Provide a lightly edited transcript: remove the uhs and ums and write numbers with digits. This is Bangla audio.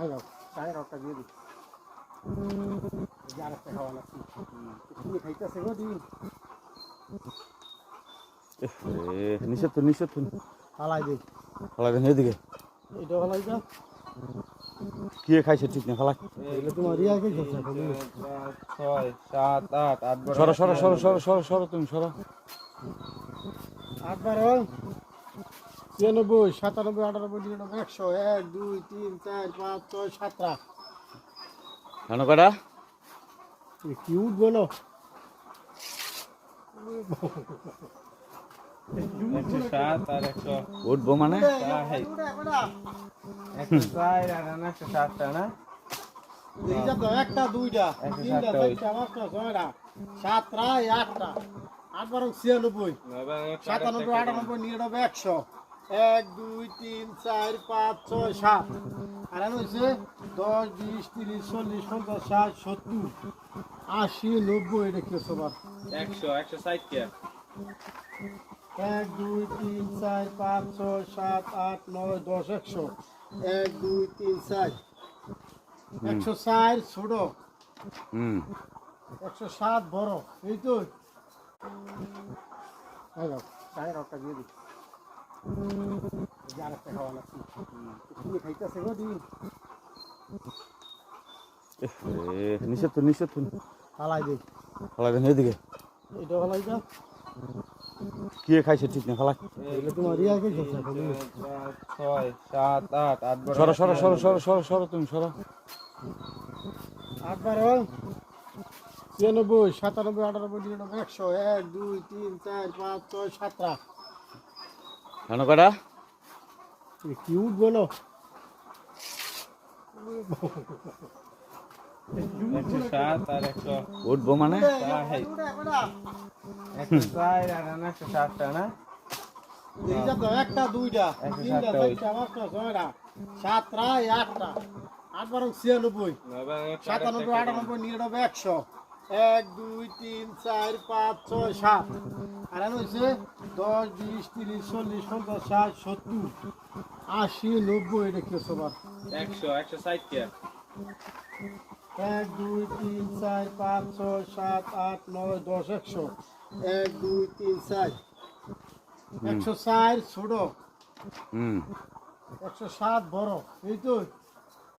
এই নাও, চায়ের রসটা দিয়ে দিই। এই যে আরেকটা খাওয়া লাগছে। তুমি খাইতেছে গো দিন। নিষেধ ফালাই দিই। ফালাই দেন এদিকে। এটা ফালাই দাও। কি খাইছে ঠিক না ফালাই। এগুলো তোমার রিয়াকে খেয়েছে এখন। 6 7 8 8 সরো তুমি সরো। 8 12 96 97 98 99 100 1 2 3 4 5 6 7টা। কেন কটা কি উঠবো না? 107 আর 100 উঠবো মানে 104 আর 107টা না একটা দুইটা 107টা তিনটা চারটা পাঁচটা ছয়টা সাতটা আটটা 8 12 96 97 98 99 100 1 2 3 4 5 6 7 আর হচ্ছে 10 20 30 40 50 60 70 80 90 এটা কি সবার 100 160 কে 1 2 3 4 5 6 7 8 9 10 100 1 2 3 4 160 ছোট 107 বড় এই তো এই নাও চায়ের রসটা দিয়ে দিই। এই যে আরেকটা খাওয়া লাগছে। তুমি খাইতেছে গো দিন। নিষেধ ফালাই দিই। ফালাই দেন এদিকে। এটা ফালাই দাও। কি খাইছে ঠিক না ফালাই। এগুলো তোমার রিয়াকে খেয়েছে এখন। 6 7 8 8 সরো তুমি সরো। 8 12 96 97 98 99 100 1 2 3 4 5 6 7টা। কেন কটা কি উঠবো না? 107 আর 100 উঠবো মানে 104 আর 107টা না একটা দুইটা তিনটা 107টা চারটা পাঁচটা ছয়টা সাতটা আটটা 8 12 96 97 98 99 100 1 2 3 4 5 6 7 আর হচ্ছে 10 20 30 40 50 60 70 80 90 এটা কি সবার 100 160 কে 1 2 3 4 5 6 7 8 9 10 100 1 2 3 4 104 ছোট 107 বড় এই তো